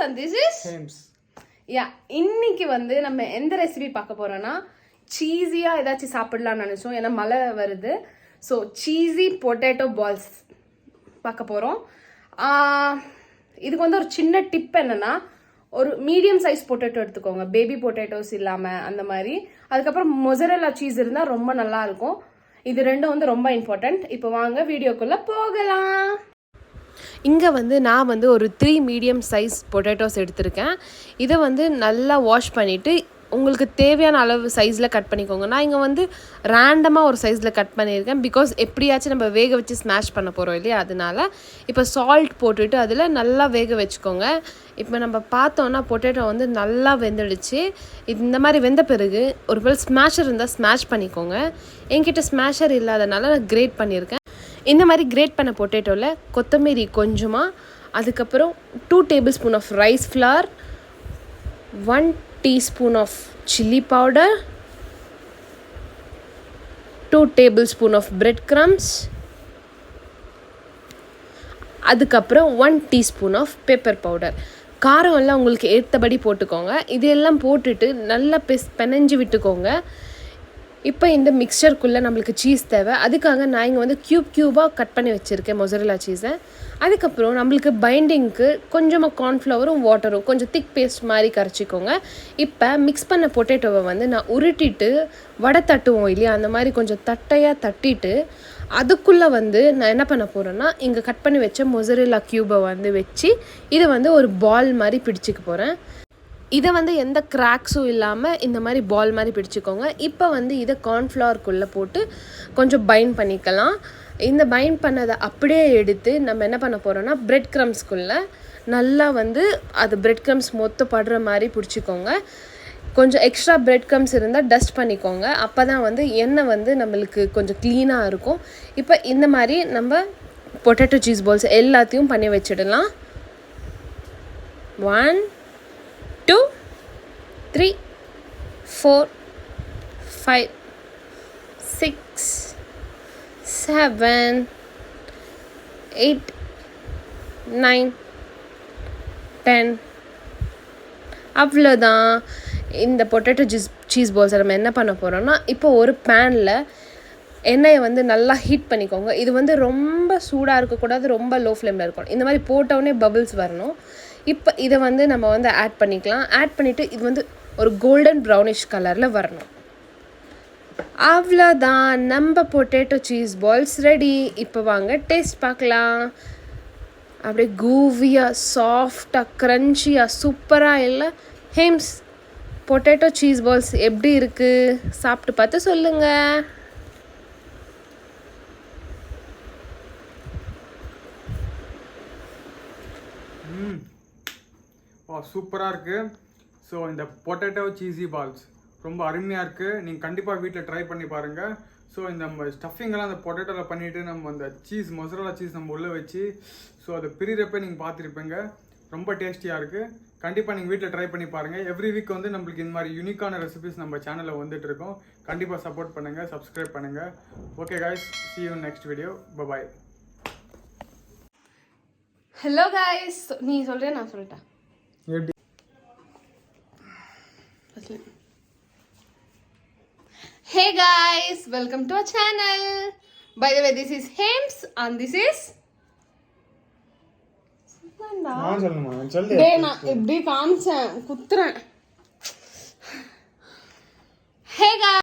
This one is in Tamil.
and this is James. Yeah, இன்னைக்கு வந்து நம்ம எந்த ரெசிபி பார்க்க போறோம்னா சீஸியா ஏதாச்சும் சாப்பிடலாம்னு நினைச்சோம். ஏன்னா மழை வருது. ஸோ சீஸி பொட்டேட்டோ பால்ஸ் பார்க்க போறோம். இதுக்கு வந்து ஒரு சின்ன டிப் என்னன்னா, ஒரு மீடியம் சைஸ் பொட்டேட்டோ எடுத்துக்கோங்க, பேபி பொட்டேட்டோஸ் இல்லாமல் அந்த மாதிரி. அதுக்கப்புறம் மொசரெல்லா சீஸ் இருந்தால் ரொம்ப நல்லா இருக்கும். இது ரெண்டும் வந்து ரொம்ப இம்பார்ட்டன்ட். இப்போ வாங்க வீடியோக்குள்ளே போகலாம். இங்கே வந்து நான் வந்து ஒரு 3 மீடியம் சைஸ் பொட்டேட்டோஸ் எடுத்திருக்கேன். இதை வந்து நல்லா வாஷ் பண்ணிவிட்டு உங்களுக்கு தேவையான அளவு சைஸில் கட் பண்ணிக்கோங்க. நான் இங்கே வந்து ரேண்டமாக ஒரு சைஸில் கட் பண்ணியிருக்கேன். பிகாஸ் எப்படியாச்சும் நம்ம வேக வச்சு ஸ்மாஷ் பண்ண போகிறோம் இல்லையா, அதனால இப்போ சால்ட் போட்டுட்டு அதில் நல்லா வேக வச்சுக்கோங்க. இப்போ நம்ம பார்த்தோன்னா பொட்டேட்டோ வந்து நல்லா வெந்துடுச்சு. இந்த மாதிரி வெந்த பிறகு ஒரு வேளை ஸ்மாஷர் இருந்தால் ஸ்மாஷ் பண்ணிக்கோங்க. என்கிட்ட ஸ்மாஷர் இல்லாதனால நான் கிரேட் பண்ணியிருக்கேன். இந்த மாதிரி கிரேட் பண்ண பொட்டேட்டோவில் கொத்தமல்லி கொஞ்சமாக, அதுக்கப்புறம் 2 table spoon of rice flour, 1 teaspoon of chilli powder, 2 table spoon of bread crumbs, அதுக்கப்புறம் 1 டீஸ்பூன் ஆஃப் பெப்பர் பவுடர். காரம் எல்லாம் உங்களுக்கு ஏற்றபடி போட்டுக்கோங்க. இதெல்லாம் போட்டுட்டு நல்லா பெனஞ்சு விட்டுக்கோங்க. இப்போ இந்த மிக்சருக்குள்ளே நம்மளுக்கு சீஸ் தேவை. அதுக்காக நான் இங்கே வந்து க்யூபாக கட் பண்ணி வச்சுருக்கேன் மொசரெல்லா சீஸை. அதுக்கப்புறம் நம்மளுக்கு பைண்டிங்க்கு கொஞ்சமாக கார்ன்ஃப்ளவரும் வாட்டரும் கொஞ்சம் திக் பேஸ்ட் மாதிரி கரைச்சிக்கோங்க. இப்போ மிக்ஸ் பண்ண பொட்டேட்டோவை வந்து நான் உருட்டிட்டு வடை தட்டுவோம் இல்லையா, அந்த மாதிரி கொஞ்சம் தட்டையாக தட்டிட்டு அதுக்குள்ளே வந்து நான் என்ன பண்ண போகிறேன்னா, இங்கே கட் பண்ணி வச்ச மொசரெல்லா க்யூபை வந்து வச்சு இதை வந்து ஒரு பால் மாதிரி பிடிச்சிக்க போகிறேன். இதை வந்து எந்த கிராக்ஸும் இல்லாமல் இந்த மாதிரி பால் மாதிரி பிடிச்சிக்கோங்க. இப்போ வந்து இதை கார்ன்ஃப்ளவருக்குள்ளே போட்டு கொஞ்சம் பைண்ட் பண்ணிக்கலாம். இந்த பைண்ட் பண்ணதை அப்படியே எடுத்து நம்ம என்ன பண்ண போகிறோன்னா, பிரெட் க்ரம்ஸ்குள்ளே நல்லா வந்து அது பிரெட் க்ரம்ஸ் மொத்தம் படுற மாதிரி பிடிச்சிக்கோங்க. கொஞ்சம் எக்ஸ்ட்ரா பிரெட் க்ரம்ஸ் இருந்தால் டஸ்ட் பண்ணிக்கோங்க. அப்போ தான் வந்து எண்ணெய் வந்து நம்மளுக்கு கொஞ்சம் க்ளீனாக இருக்கும். இப்போ இந்த மாதிரி நம்ம பொட்டேட்டோ சீஸ் பால்ஸ் எல்லாத்தையும் பண்ணி வச்சிடலாம். 1 2 3 4 5 6 7 8 9 10. அவ்வளோதான். இந்த பொட்டேட்டோ சீஸ் பால்ஸை நம்ம என்ன பண்ண போகிறோம்னா, இப்போ ஒரு பேனில் எண்ணெயை வந்து நல்லா ஹீட் பண்ணிக்கோங்க. இது வந்து ரொம்ப சூடாக இருக்கக்கூடாது, ரொம்ப லோ ஃப்ளேமில் இருக்கணும். இந்த மாதிரி போட்டவுடனே பபிள்ஸ் வரணும். இப்போ இதை வந்து நம்ம வந்து ஆட் பண்ணிக்கலாம். ஆட் பண்ணிவிட்டு இது வந்து ஒரு கோல்டன் ப்ரௌனிஷ் கலரில் வரணும். அவ்வளோதான், நம்ம பொட்டேட்டோ சீஸ் பால்ஸ் ரெடி. இப்போ வாங்க டேஸ்ட் பார்க்கலாம். அப்படியே கூவியாக சாஃப்டாக க்ரன்ச்சியாக சூப்பராக இல்லை ஹேம்ஸ் பொட்டேட்டோ சீஸ் பால்ஸ் எப்படி இருக்குது சாப்பிட்டு பார்த்து சொல்லுங்கள். சூப்பராக இருக்குது. ஸோ இந்த பொட்டேட்டோ சீஸி பால்ஸ் ரொம்ப அருமையாக இருக்குது. நீங்கள் கண்டிப்பாக வீட்டில் ட்ரை பண்ணி பாருங்கள். ஸோ இந்த நம்ம ஸ்டஃபிங்கெல்லாம் அந்த பொட்டேட்டோவில் பண்ணிவிட்டு நம்ம அந்த சீஸ் மொசரெல்லா சீஸ் நம்ம உள்ளே வச்சு ஸோ அதை பிரிகிறப்ப நீங்கள் பார்த்துருப்பீங்க. ரொம்ப டேஸ்டியாக இருக்குது. கண்டிப்பாக நீங்கள் வீட்டில் ட்ரை பண்ணி பாருங்கள். எவ்ரி வீக் வந்து நம்மளுக்கு இந்த மாதிரி யூனிக்கான ரெசிபிஸ் நம்ம சேனலில் வந்துட்டு இருக்கோம். கண்டிப்பாக சப்போர்ட் பண்ணுங்கள், சப்ஸ்கிரைப் பண்ணுங்கள். Okay guys, see you in next video. Bye. Hello guys, நீ சொல்கிறேன் நான் சொல்லிட்டேன். Hey guys, welcome to our channel. By the way, this is Hems and this is நான் சொல்லுமா சொல்லு. டேய் நான் எப்படி காமிச்சேன் குத்துறேன். Hey guys.